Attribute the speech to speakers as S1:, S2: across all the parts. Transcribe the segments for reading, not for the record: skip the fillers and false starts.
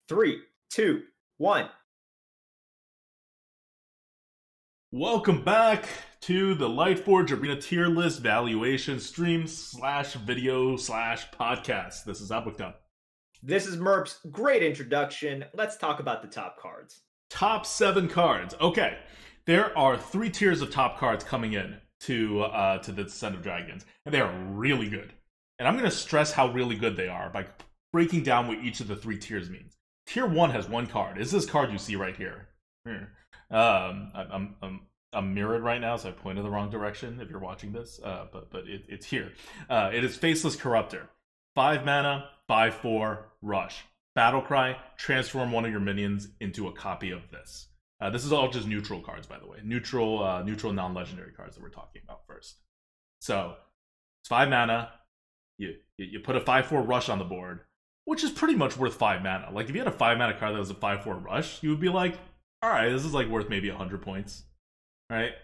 S1: Three, two, one.
S2: Welcome back to the Lightforge Arena tier list valuation stream slash video slash podcast. This is Abwicta.
S1: This is Merp's great introduction. Let's talk about the top cards.
S2: Top 7 cards. Okay, there are 3 tiers of top cards coming in to the Descent of Dragons, and they are really good. And I'm going to stress how really good they are by breaking down what each of the 3 tiers means. Tier 1 has 1 card. It's this card you see right here. I'm mirrored right now, so I pointed the wrong direction if you're watching this, but it's here. It is Faceless Corruptor. 5 mana, 5/4, rush. Battlecry, transform one of your minions into a copy of this. This is all just neutral cards, by the way. Neutral non-legendary cards that we're talking about first. So, it's 5 mana. You put a 5/4 rush on the board, which is pretty much worth 5 mana. Like, if you had a 5 mana card that was a 5/4 rush, you would be like, alright, this is like worth maybe 100 points. Right?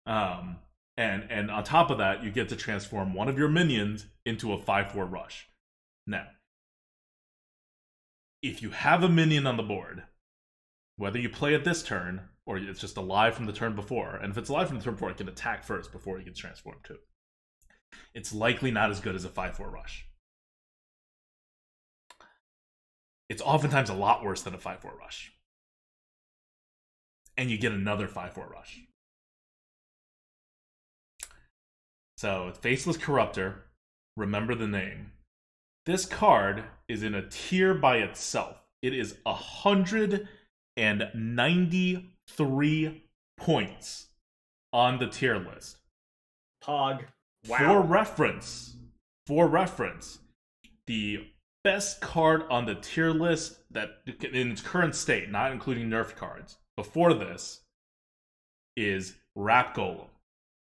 S2: And on top of that, you get to transform one of your minions into a 5/4 rush. Now, if you have a minion on the board, whether you play it this turn, or it's just alive from the turn before, and if it's alive from the turn before, it can attack first before it gets transformed too. It's likely not as good as a 5/4 rush. It's oftentimes a lot worse than a 5/4 rush. And you get another 5/4 rush. So, Faceless Corruptor, remember the name. This card is in a tier by itself. It is 193 points on the tier list.
S1: Pog.
S2: Wow. For reference, the best card on the tier list that in its current state, not including nerfed cards, before this, is Rap Golem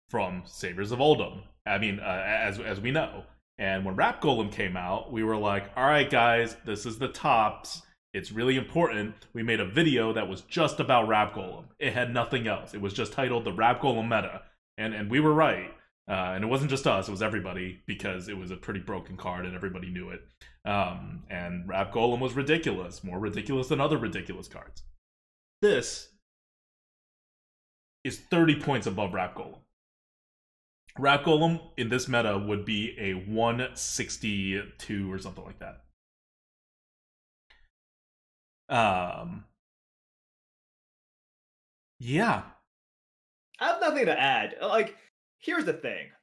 S2: from Saviors of Uldum. I mean, as we know. And when Rap Golem came out, we were like, alright guys, this is the tops. It's really important. We made a video that was just about Rap Golem. It had nothing else. It was just titled the Rap Golem Meta. And we were right. And it wasn't just us, it was everybody, because it was a pretty broken card and everybody knew it. And Rap Golem was ridiculous. More ridiculous than other ridiculous cards. This is 30 points above Rap Golem. Rap Golem in this meta would be a 162 or something like that. Yeah.
S1: I have nothing to add. Like, here's the thing.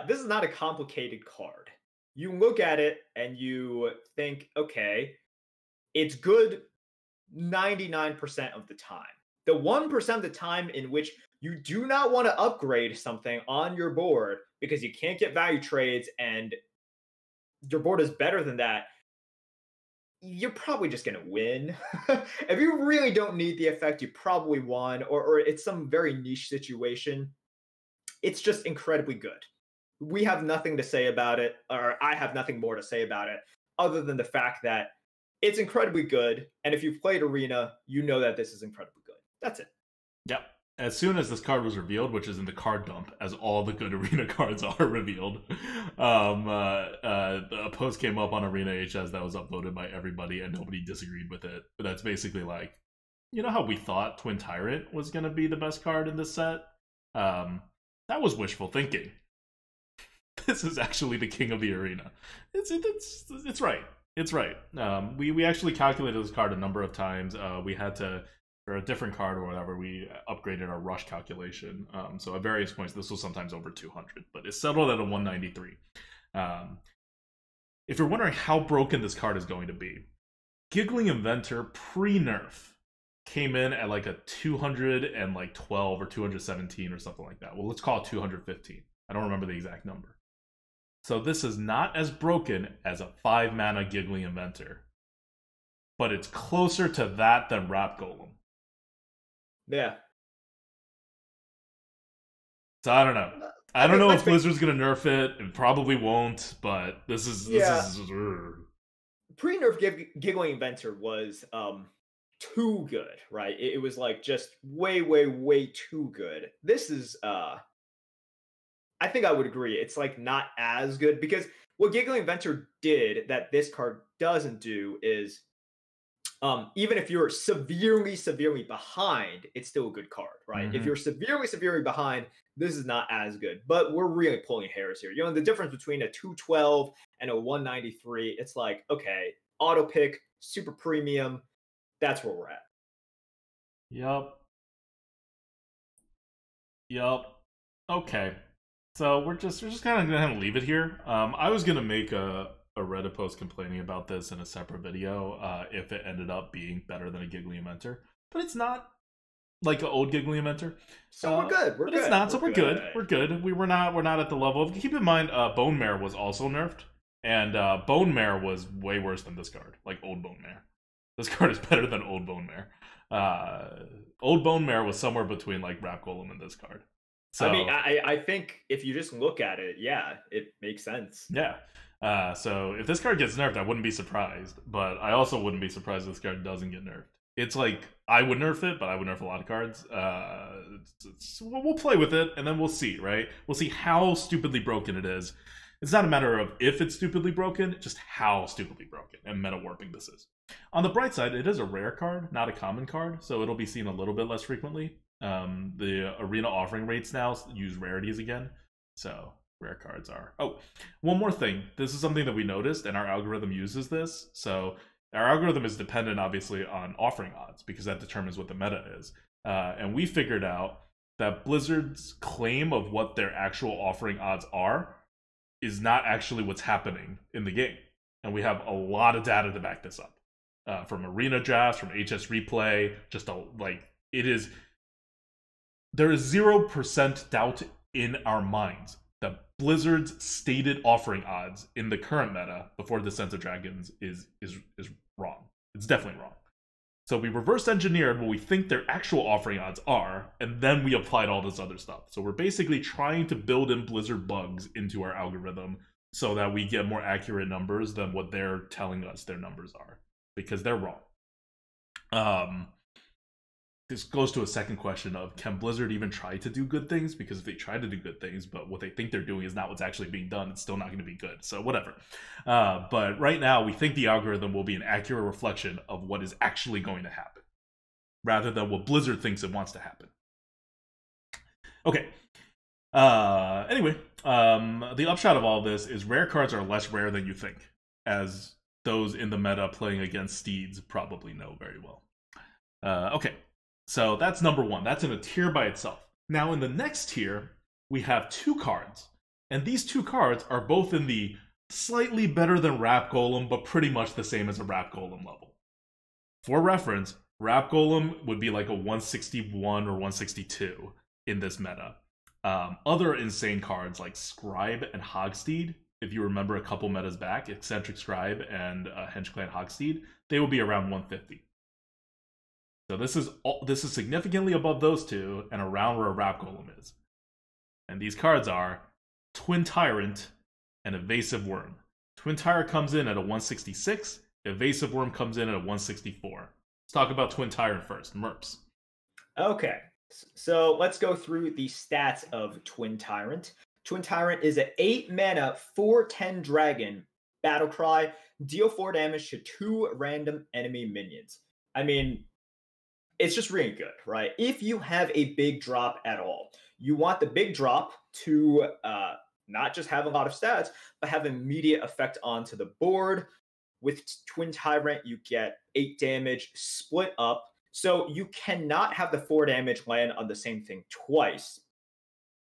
S1: This is not a complicated card. You look at it and you think, okay, it's good 99% of the time. The 1% of the time in which you do not want to upgrade something on your board because you can't get value trades and your board is better than that, you're probably just going to win. If you really don't need the effect, you probably won, or it's some very niche situation. It's just incredibly good. We have nothing to say about it, or I have nothing more to say about it, other than the fact that it's incredibly good, and if you've played Arena, you know that this is incredibly good. That's it.
S2: Yep. As soon as this card was revealed, which is in the card dump, as all the good Arena cards are revealed, a post came up on Arena HS that was upvoted by everybody, and nobody disagreed with it. But that's basically like, you know how we thought Twin Tyrant was going to be the best card in this set? That was wishful thinking. This is actually the king of the Arena. It's right. It's right. We actually calculated this card a number of times. We had to, for a different card or whatever, we upgraded our rush calculation. So at various points, this was sometimes over 200, but it settled at a 193. If you're wondering how broken this card is going to be, Giggling Inventor pre-nerf came in at like a 212 or 217 or something like that. Well, let's call it 215. I don't remember the exact number. So this is not as broken as a 5 mana Giggling Inventor, but it's closer to that than Rap Golem.
S1: Yeah.
S2: So I don't know. I don't know if Blizzard's gonna nerf it. It probably won't, but this is
S1: pre-nerf Giggling Inventor was too good, right? It was like just way too good. This is I think I would agree. It's like not as good because what Giggling Inventor did that this card doesn't do is Even if you're severely behind, it's still a good card, right? If
S2: Mm-hmm.
S1: you're severely behind, this is not as good. But we're really pulling hairs here. The difference between a 212 and a 193, it's like, okay, auto pick, super premium. That's where we're at.
S2: Yup. Yup. Okay. So we're just kind of gonna leave it here. I was gonna make a Reddit post complaining about this in a separate video if it ended up being better than a Giggly Mentor, but it's not like an old Giggly Mentor.
S1: So we're good.
S2: But it's not. So we're good. We're good. We're not at the level of. Keep in mind, Bone Mare was also nerfed, and Bone Mare was way worse than this card. Like old Bone Mare. This card is better than old Bone Mare. Old Bone Mare was somewhere between like Rap Golem and this card. So,
S1: I mean, I think if you just look at it, yeah, it makes sense.
S2: Yeah. So if this card gets nerfed, I wouldn't be surprised. But I also wouldn't be surprised if this card doesn't get nerfed. It's like, I would nerf it, but I would nerf a lot of cards. We'll play with it, and then we'll see, right? We'll see how stupidly broken it is. It's not a matter of if it's stupidly broken, just how stupidly broken and meta warping this is. On the bright side, it is a rare card, not a common card, so it'll be seen a little bit less frequently. The arena offering rates now use rarities again, so rare cards are. Oh, one more thing. This is something that we noticed, and our algorithm uses this. So our algorithm is dependent, obviously, on offering odds, because that determines what the meta is. And we figured out that Blizzard's claim of what their actual offering odds are is not actually what's happening in the game. And we have a lot of data to back this up. From arena drafts, from HS replay, there is 0% doubt in our minds that Blizzard's stated offering odds in the current meta before Descent of Dragons is wrong. It's definitely wrong. So we reverse engineered what we think their actual offering odds are, and then we applied all this other stuff. So we're basically trying to build in Blizzard bugs into our algorithm so that we get more accurate numbers than what they're telling us their numbers are, because they're wrong. This goes to a second question of, can Blizzard even try to do good things? Because if they try to do good things, but what they think they're doing is not what's actually being done, it's still not going to be good. So whatever. But right now, we think the algorithm will be an accurate reflection of what is actually going to happen, rather than what Blizzard thinks it wants to happen. Okay. Anyway, the upshot of all this is rare cards are less rare than you think, as those in the meta playing against Steeds probably know very well. Okay. So that's number one. That's in a tier by itself. Now in the next tier, we have two cards. And these two cards are both in the slightly better than Rap Golem, but pretty much the same as a Rap Golem level. For reference, Rap Golem would be like a 161 or 162 in this meta. Other insane cards like Scribe and Hogsteed, if you remember a couple metas back, Eccentric Scribe and HenchClan Hogsteed, they will be around 150. So this is significantly above those two and around where a Rap Golem is. And these cards are Twin Tyrant and Evasive Worm. Twin Tyrant comes in at a 166, Evasive Worm comes in at a 164. Let's talk about Twin Tyrant first. Merps.
S1: Okay, so let's go through the stats of Twin Tyrant. Twin Tyrant is an 8 mana 4/10 dragon battle cry. Deal 4 damage to 2 random enemy minions. I mean, it's just really good, right? If you have a big drop at all, you want the big drop to not just have a lot of stats, but have immediate effect onto the board. With Twin Tyrant, you get 8 damage split up. So you cannot have the 4 damage land on the same thing twice.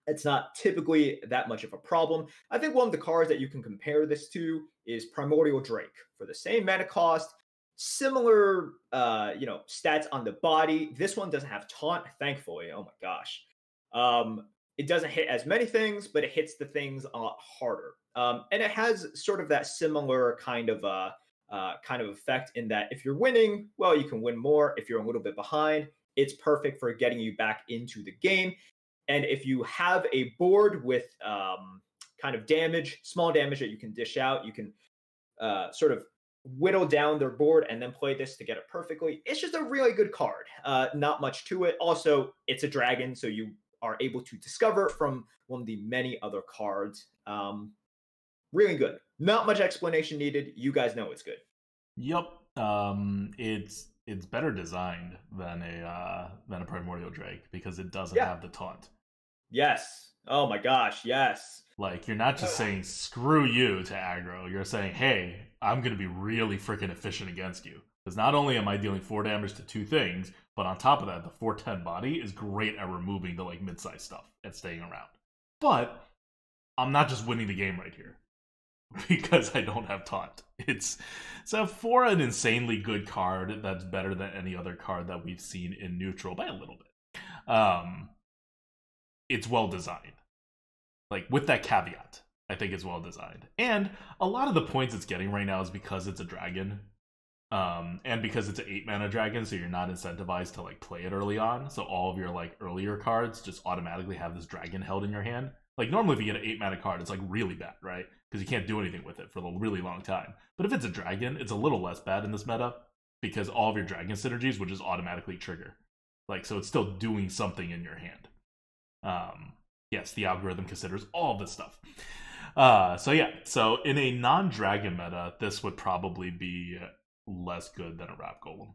S1: It's not typically that much of a problem. I think one of the cards that you can compare this to is Primordial Drake. For the same mana cost, similar stats on the body. This one doesn't have taunt, thankfully. Oh my gosh. It doesn't hit as many things, but it hits the things a lot harder. And it has sort of that similar kind of effect in that if you're winning, well, you can win more. If you're a little bit behind, it's perfect for getting you back into the game. And if you have a board with kind of damage, small damage that you can dish out, you can sort of whittle down their board and then play this to get it perfectly. It's just a really good card. Not much to it. Also, it's a dragon, so you are able to discover from one of the many other cards. Really good. Not much explanation needed. You guys know it's good.
S2: Yup. It's better designed than a Primordial Drake because it doesn't
S1: Yeah.
S2: have the taunt.
S1: Yes. Oh my gosh. Yes.
S2: Like, you're not just saying screw you to aggro, you're saying, hey, I'm gonna be really freaking efficient against you. Because not only am I dealing 4 damage to 2 things, but on top of that, the 410 body is great at removing the like mid-sized stuff and staying around. But I'm not just winning the game right here. Because I don't have taunt. It's so for an insanely good card that's better than any other card that we've seen in neutral by a little bit. It's well designed. Like, with that caveat, I think it's well designed. And a lot of the points it's getting right now is because it's a dragon. And because it's an 8-mana dragon, so you're not incentivized to like play it early on. So all of your like earlier cards just automatically have this dragon held in your hand. Like, normally if you get an 8-mana card, it's like really bad, right? Because you can't do anything with it for a really long time. But if it's a dragon, it's a little less bad in this meta because all of your dragon synergies would just automatically trigger. Like, so it's still doing something in your hand. Yes, the algorithm considers all this stuff. So yeah, so in a non-dragon meta, this would probably be less good than a Rap Golem.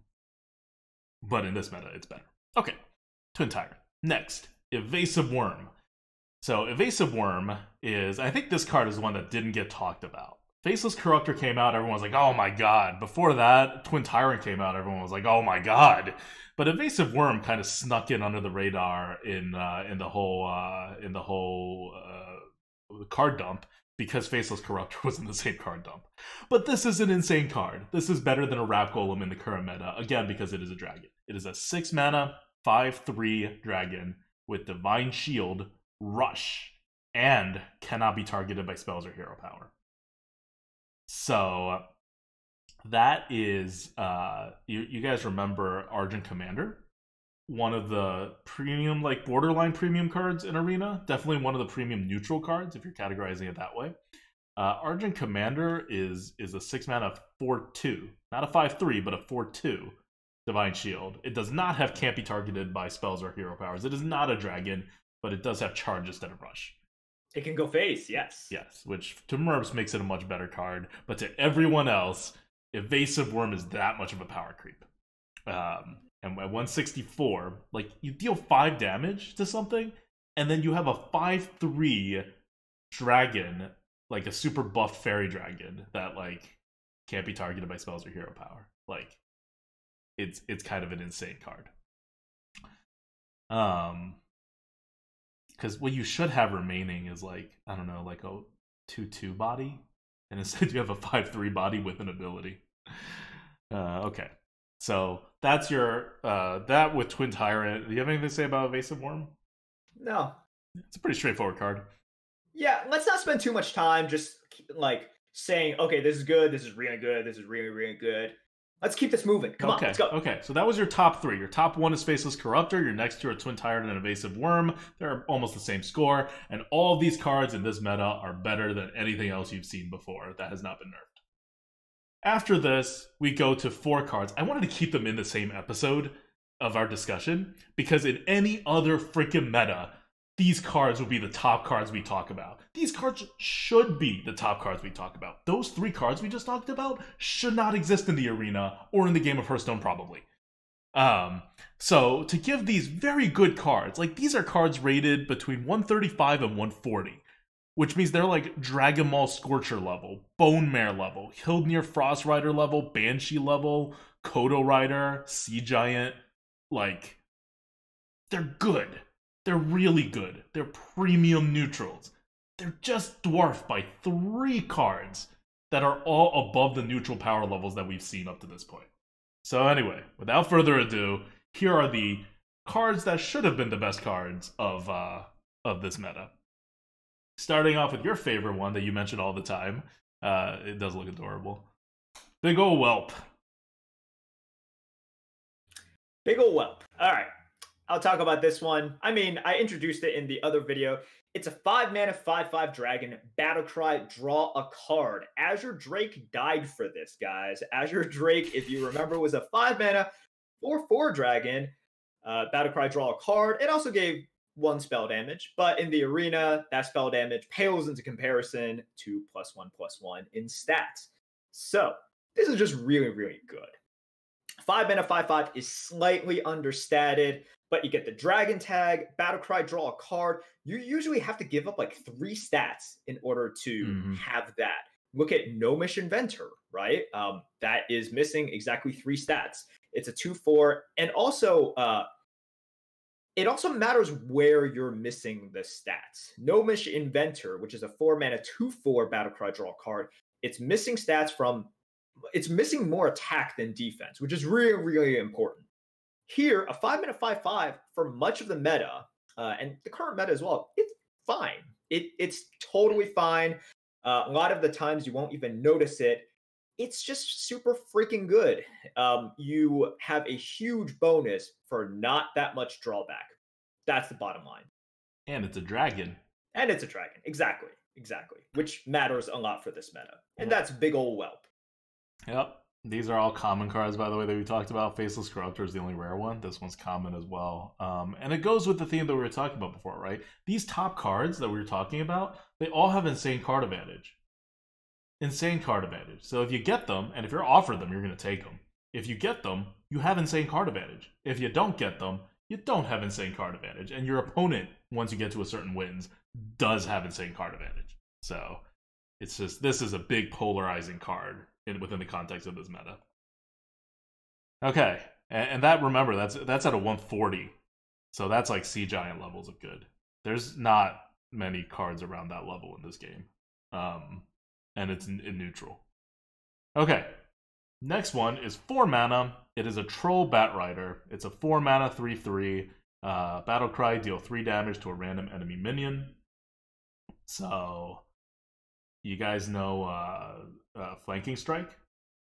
S2: But in this meta, it's better. Okay, Twin Tyrant. Next, Evasive Worm. So Evasive Worm is, I think this card is the one that didn't get talked about. Faceless Corruptor came out, everyone was like, oh my god. Before that, Twin Tyrant came out, everyone was like, oh my god. But Evasive Worm kind of snuck in under the radar in the whole card dump because Faceless Corruptor was in the same card dump. But this is an insane card. This is better than a Rap Golem in the current meta, again because it is a dragon. It is a 6-mana, 5/3 dragon with Divine Shield, Rush, and cannot be targeted by spells or hero power. So that is you guys remember Argent Commander, one of the premium, like borderline premium cards in Arena, definitely one of the premium neutral cards if you're categorizing it that way. Argent Commander is a 6-mana 4/2, not a 5/3 but a 4/2 Divine Shield. It does not have can't be targeted by spells or hero powers. It is not a dragon, but it does have charge instead of rush.
S1: It can go face, yes.
S2: Yes, which to Merps makes it a much better card, but to everyone else, Evasive Worm is that much of a power creep. And at 164, like, you deal 5 damage to something, and then you have a 5/3 dragon, like a super buffed fairy dragon that like can't be targeted by spells or hero power. Like, it's kind of an insane card. Because what you should have remaining is like, I don't know, like a 2/2 body, and instead you have a 5/3 body with an ability. Okay, so that's your that with Twin Tyrant. Do you have anything to say about Evasive Worm?
S1: No.
S2: It's a pretty straightforward card.
S1: Yeah, let's not spend too much time just like saying, okay, this is good, this is really good, this is really, really good. Let's keep this moving. Come on, let's go.
S2: Okay, so that was your top 3. Your top 1 is Faceless Corruptor. Your next 2 are Twin Tyrant and Evasive Worm. They're almost the same score. And all of these cards in this meta are better than anything else you've seen before that has not been nerfed. After this, we go to 4 cards. I wanted to keep them in the same episode of our discussion, because in any other freaking meta, these cards would be the top cards we talk about. These cards should be the top cards we talk about. Those 3 cards we just talked about should not exist in the arena or in the game of Hearthstone, probably. So to give these very good cards, like, these are cards rated between 135 and 140, which means they're like Dragon Maul Scorcher level, Bone Mare level, Hildnir Frost Rider level, Banshee level, Kodo Rider, Sea Giant. Like, they're good. They're really good. They're premium neutrals. They're just dwarfed by 3 cards that are all above the neutral power levels that we've seen up to this point. So anyway, without further ado, here are the cards that should have been the best cards of this meta. Starting off with your favorite one that you mention all the time. It does look adorable. Big ol' Whelp.
S1: Big ol' Whelp. All right. I'll talk about this one. I mean, I introduced it in the other video. It's a 5-mana 5/5 dragon. Battle cry, draw a card. Azure Drake died for this, guys. Azure Drake, if you remember, was a 5-mana 4/4 dragon. Battle cry, draw a card. It also gave 1 spell damage, but in the arena, that spell damage pales into comparison to +1/+1 in stats. So This is just really, really good. 5 mana, 5/5 is slightly understated, but you get the Dragon Tag, Battlecry, draw a card. You usually have to give up like 3 stats in order to have that. Look at Gnomish Inventor, right? That is missing exactly 3 stats. It's a 2/4, and also it also matters where you're missing the stats. Gnomish Inventor, which is a 4 mana 2/4 Battlecry draw card, it's missing stats from. It's missing more attack than defense, which is really, really important. Here, a 5 mana 5/5 for much of the meta, and the current meta as well, it's fine. It's totally fine. A lot of the times you won't even notice it. It's just super freaking good. You have a huge bonus for not that much drawback. That's the bottom line.
S2: And it's a dragon.
S1: And it's a dragon. Exactly. Which matters a lot for this meta. And that's big ol' whelp.
S2: Yep. These are all common cards, by the way, that we talked about. Faceless Corruptor is the only rare one. This one's common as well. And it goes with the theme that we were talking about before, right? These top cards that we were talking about, they all have insane card advantage. Insane card advantage. So if you get them, and if you're offered them, you're going to take them. If you get them, you have insane card advantage. If you don't get them, you don't have insane card advantage. And your opponent, once you get to a certain wins, does have insane card advantage. So it's just, this is a big polarizing card within the context of this meta. Okay, and that, remember, that's at a 140. So that's like Sea Giant levels of good. There's not many cards around that level in this game. And it's in neutral. Okay, next one is 4 mana. It is a Troll Batrider. It's a 4 mana 3/3. Battlecry, deal 3 damage to a random enemy minion. So, you guys know Flanking Strike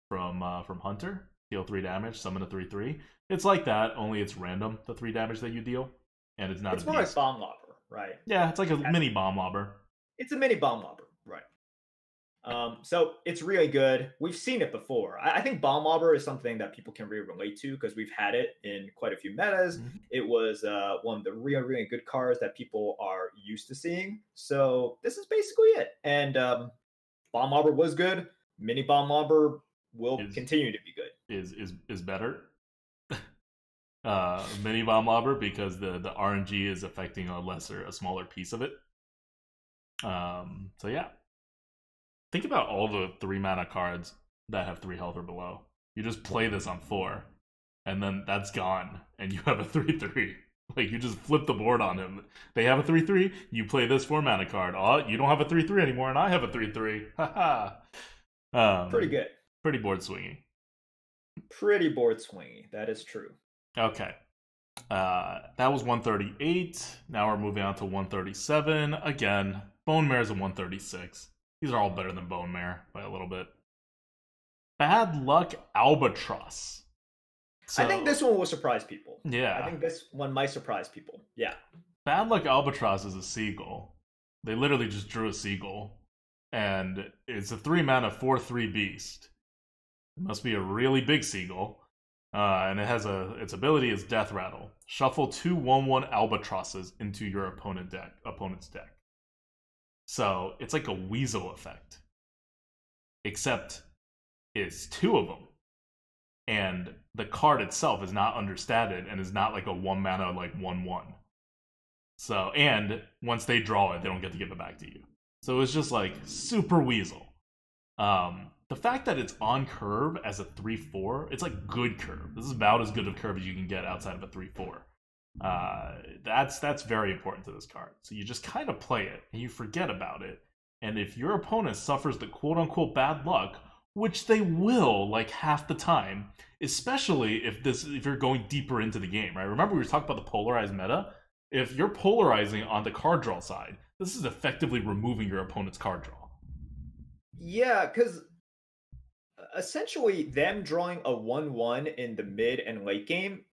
S2: from Hunter? Deal 3 damage, summon a 3/3. It's like that, only it's random, the 3 damage that you deal. And it's not
S1: it's more like Bomb Lobber, right?
S2: Yeah, it's like a mini Bomb Lobber.
S1: It's a mini Bomb Lobber, right. So it's really good. We've seen it before. I think Bomb Lobber is something that people can really relate to because we've had it in quite a few metas. It was one of the really, really good cards that people are used to seeing. So this is basically it. And Bomb Lobber was good. Mini Bomb Lobber will continue to be good.
S2: Is better. Mini Bomb Lobber because the RNG is affecting a smaller piece of it. So yeah. Think about all the 3 mana cards that have 3 health or below. You just play this on 4, and then that's gone, and you have a 3/3. Like, you just flip the board on him. They have a 3/3, you play this 4 mana card. Oh, you don't have a 3/3 anymore, and I have a 3/3. Haha.
S1: Pretty good.
S2: Pretty board swingy.
S1: Pretty board swingy. That is true.
S2: Okay. That was 138. Now we're moving on to 137. Again, Bone Mare's a 136. These are all better than Bone Mare by a little bit. Bad Luck Albatross.
S1: So, I think this one will surprise people.
S2: Yeah.
S1: I think this one might surprise people. Yeah.
S2: Bad Luck Albatross is a seagull. They literally just drew a seagull. And it's a 3 mana 4/3 beast. It must be a really big seagull. And it has its ability is Death Rattle. Shuffle 2 1/1 albatrosses into your opponent's deck. So it's like a Weasel effect. Except it's 2 of them. And the card itself is not understated and is not like a 1 mana like 1/1. So, and once they draw it, they don't get to give it back to you. So it's just like super Weasel. The fact that it's on curve as a 3/4, it's like good curve. This is about as good of curve as you can get outside of a 3/4. That's very important to this card. So you just kind of play it and you forget about it. And if your opponent suffers the quote-unquote bad luck, which they will like half the time, especially if you're going deeper into the game, right? Remember we were talking about the polarized meta? If you're polarizing on the card draw side, this is effectively removing your opponent's card draw.
S1: Yeah, because essentially them drawing a 1/1 in the mid and late game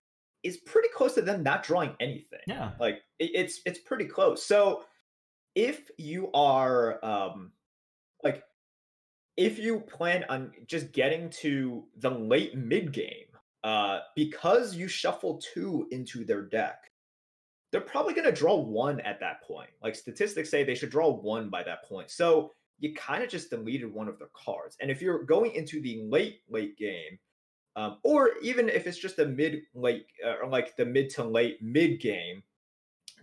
S1: is pretty close to them not drawing anything.
S2: Yeah.
S1: Like it's pretty close. So if you are if you plan on just getting to the late mid game, because you shuffle 2 into their deck, they're probably going to draw 1 at that point. Like statistics say they should draw 1 by that point. So you kind of just deleted one of their cards. And if you're going into the late game, or even if it's just a mid-late or like the mid to late mid game,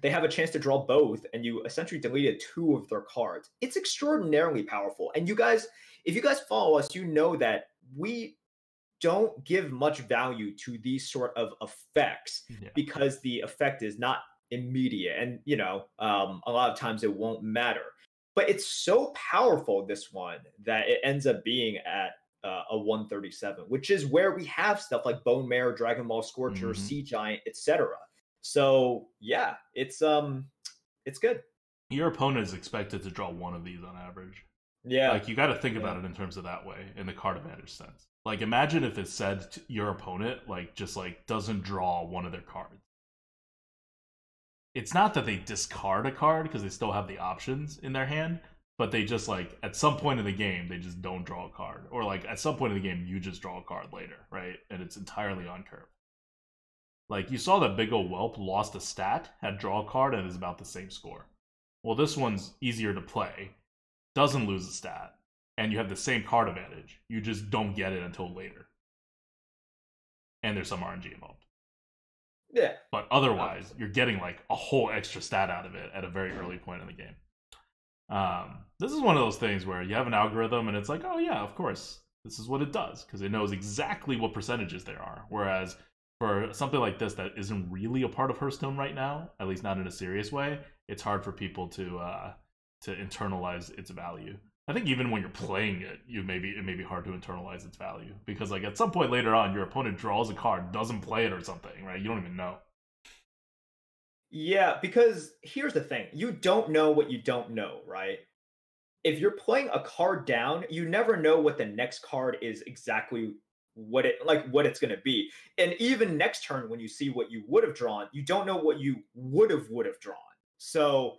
S1: they have a chance to draw both, and you essentially deleted 2 of their cards. It's extraordinarily powerful. And you guys, if you guys follow us, you know that we don't give much value to these sort of effects because the effect is not immediate, and a lot of times it won't matter. But it's so powerful, this one, that it ends up being at a 137, which is where we have stuff like Bone Mare, Dragon Ball Scorcher, Sea Giant, etc. So yeah, it's good.
S2: Your opponent is expected to draw 1 of these on average.
S1: Yeah,
S2: like you got to think about it in terms of that way, in the card advantage sense. Like imagine if it said your opponent just doesn't draw 1 of their cards. It's not that they discard a card because they still have the options in their hand, but they just at some point in the game they just don't draw a card, or at some point in the game you just draw a card later, right? And it's entirely on curve. Like you saw that big ol' whelp lost a stat, had draw a card, and is about the same score. Well, this one's easier to play, doesn't lose a stat, and you have the same card advantage. You just don't get it until later. And there's some RNG involved.
S1: Yeah.
S2: But otherwise, you're getting a whole extra stat out of it at a very early point in the game. This is one of those things where you have an algorithm and it's like, oh yeah, of course, this is what it does, because it knows exactly what percentages there are. Whereas for something like this that isn't really a part of Hearthstone right now, at least not in a serious way, it's hard for people to internalize its value. I think even when you're playing it, it may be hard to internalize its value, because at some point later on, your opponent draws a card, doesn't play it or something, right? You don't even know.
S1: Yeah, because here's the thing. You don't know what you don't know, right? If you're playing a card down, you never know what the next card is exactly what it's going to be. And even next turn, when you see what you would have drawn, you don't know what you would have drawn. So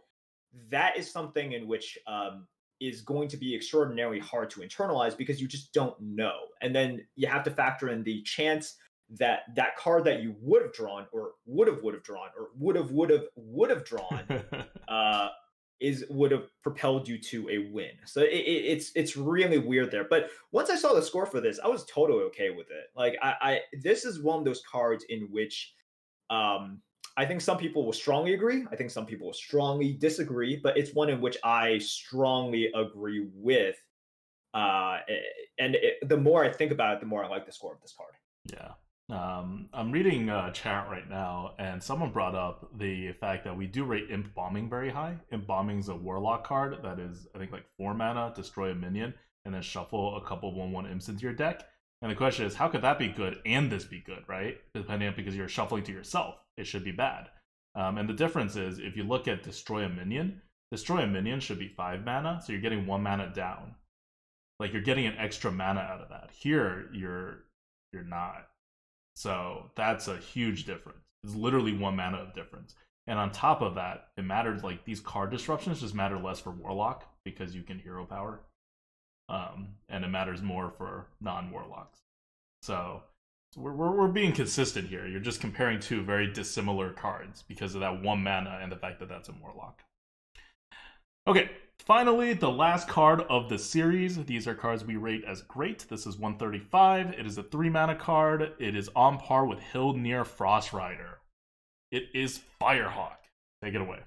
S1: that is something in which is going to be extraordinarily hard to internalize, because you just don't know. And then you have to factor in the chance that card that you would have drawn, or would have drawn, or would have drawn would have propelled you to a win. So it's really weird there. But once I saw the score for this, I was totally okay with it. I this is one of those cards in which I think some people will strongly agree. I think some people will strongly disagree, but it's one in which I strongly agree with. The more I think about it, the more I like the score of this card.
S2: Yeah. I'm reading chat right now, and someone brought up the fact that we do rate Imp Bombing very high. Imp Bombing is a Warlock card that is, I think, 4 mana, destroy a minion, and then shuffle a couple 1/1 imps into your deck. And the question is, how could that be good and this be good, right? Depending on, because you're shuffling to yourself, it should be bad. And the difference is, if you look at destroy a minion should be 5 mana, so you're getting 1 mana down. You're getting an extra mana out of that. Here, you're not. So that's a huge difference. It's literally 1 mana of difference. And on top of that, it matters, these card disruptions just matter less for Warlock because you can hero power. And it matters more for non-Warlocks. So we're being consistent here. You're just comparing 2 very dissimilar cards because of that 1 mana and the fact that that's a Warlock. Okay, finally, the last card of the series. These are cards we rate as great. This is 135. It is a 3 mana card. It is on par with Hildnir Frostrider. It is Firehawk. Take it away.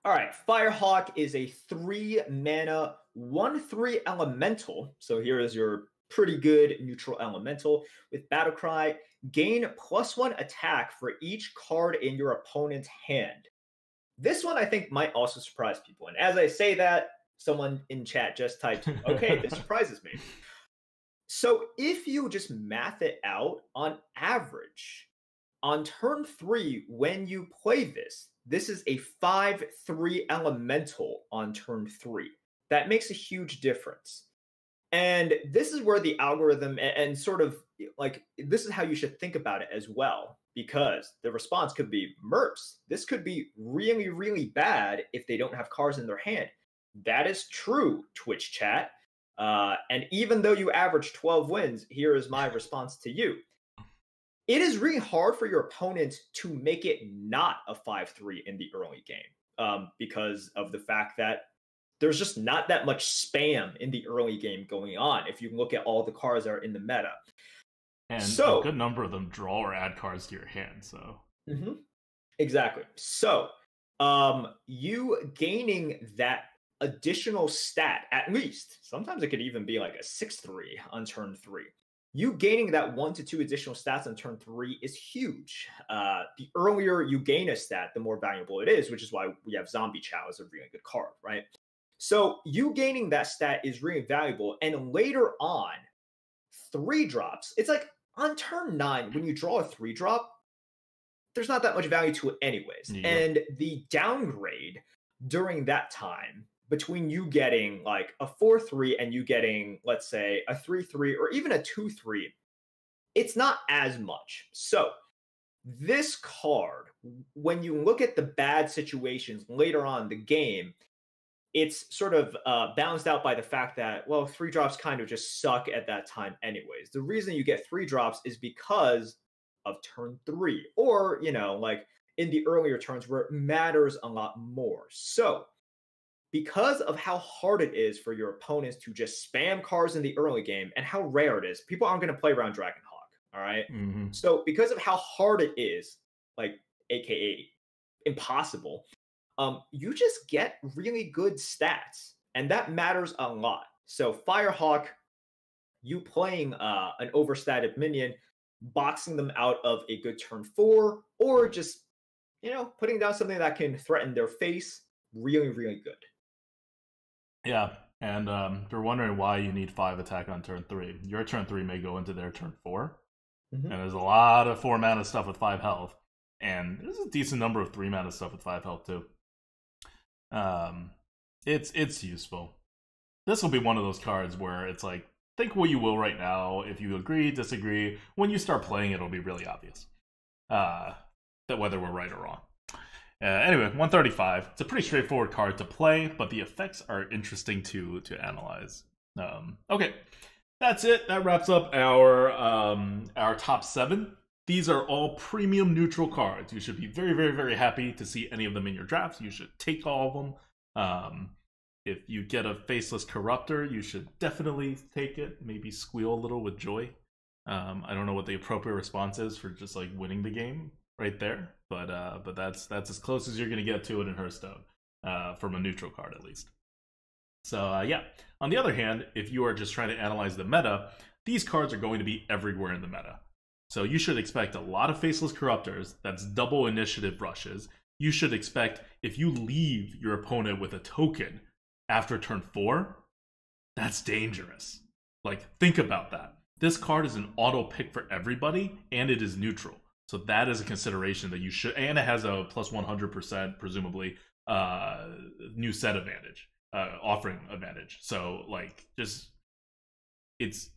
S1: All right, Firehawk is a 3 mana 1/3 elemental. So here is your pretty good neutral elemental with Battlecry. Gain +1 attack for each card in your opponent's hand. This one I think might also surprise people. And as I say that, someone in chat just typed, okay, this surprises me. So if you just math it out, on average, on turn 3, when you play this is a 5/3 elemental on turn 3. That makes a huge difference. And this is where the algorithm and sort of this is how you should think about it as well, because the response could be MERPs. This could be really, really bad if they don't have cards in their hand. That is true, Twitch chat. And even though you average 12 wins, here is my response to you. It is really hard for your opponent to make it not a 5/3 in the early game, because of the fact that there's just not that much spam in the early game going on if you look at all the cards that are in the meta.
S2: And
S1: so
S2: a good number of them draw or add cards to your hand. So
S1: exactly. So you gaining that additional stat, at least, sometimes it could even be like a 6/3 on turn 3. You gaining that 1 to 2 additional stats on turn 3 is huge. The earlier you gain a stat, the more valuable it is, which is why we have Zombie Chow as a really good card, right? So you gaining that stat is really valuable. And later on, 3-drops, it's like on turn 9, when you draw a 3-drop, there's not that much value to it anyways.
S2: Yep.
S1: And the downgrade during that time, between you getting like a 4/3 and you getting, let's say, a 3/3 or even a 2/3, it's not as much. So this card, when you look at the bad situations later on in the game, it's sort of balanced out by the fact that, well, 3-drops kind of just suck at that time anyways. The reason you get 3-drops is because of turn 3, or, you know, like in the earlier turns where it matters a lot more. So because of how hard it is for your opponents to just spam cards in the early game and how rare it is, people aren't going to play around Dragonhawk, all right? So because of how hard it is, like aka impossible, you just get really good stats, and that matters a lot. So Firehawk, you playing an overstated minion, boxing them out of a good turn 4, or just, you know, putting down something that can threaten their face, really, really good.
S2: Yeah, and you're wondering why you need 5 attack on turn 3. Your turn 3 may go into their turn 4, and there's a lot of 4 mana stuff with 5 health, and there's a decent number of 3 mana stuff with 5 health too. It's useful. This will be one of those cards where it's like, think what you will right now. If you agree, disagree, when you start playing it'll be really obvious that whether we're right or wrong. Anyway, 135. It's a pretty straightforward card to play, but the effects are interesting to analyze. Okay, that's it. That wraps up our top 7. These are all premium neutral cards. You should be very, very, very happy to see any of them in your drafts. You should take all of them. If you get a Faceless Corruptor, you should definitely take it. Maybe squeal a little with joy. I don't know what the appropriate response is for just like winning the game right there, but that's as close as you're gonna get to it in Hearthstone, from a neutral card at least. So yeah. On the other hand, if you are just trying to analyze the meta, these cards are going to be everywhere in the meta. So you should expect a lot of Faceless Corruptors. That's double initiative rushes. You should expect, if you leave your opponent with a token after turn 4, that's dangerous. Like, think about that. This card is an auto pick for everybody, and it is neutral. So that is a consideration that you should, and it has a plus 100%, presumably, new set advantage, offering advantage. So, like, just, it's,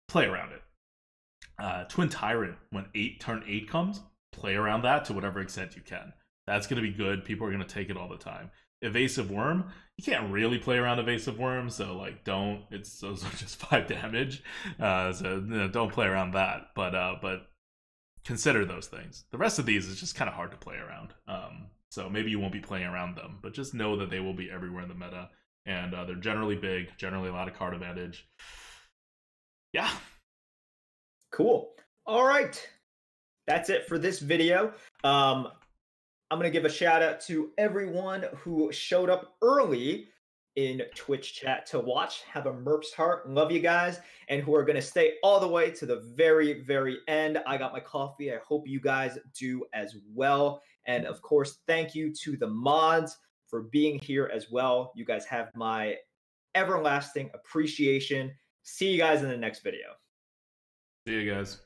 S2: play around it. Twin Tyrant, when turn 8 comes, play around that to whatever extent you can. That's going to be good. People are going to take it all the time. Evasive Worm, you can't really play around Evasive Worm, so like don't. It's those are just 5 damage, so don't play around that. But consider those things. The rest of these is just kind of hard to play around. So maybe you won't be playing around them, but just know that they will be everywhere in the meta, and they're generally big, generally a lot of card advantage. Yeah.
S1: Cool. All right. That's it for this video. I'm going to give a shout out to everyone who showed up early in Twitch chat to watch. Have a Merp's heart. Love you guys. And who are going to stay all the way to the very, very end. I got my coffee. I hope you guys do as well. And of course, thank you to the mods for being here as well. You guys have my everlasting appreciation. See you guys in the next video.
S2: See you guys.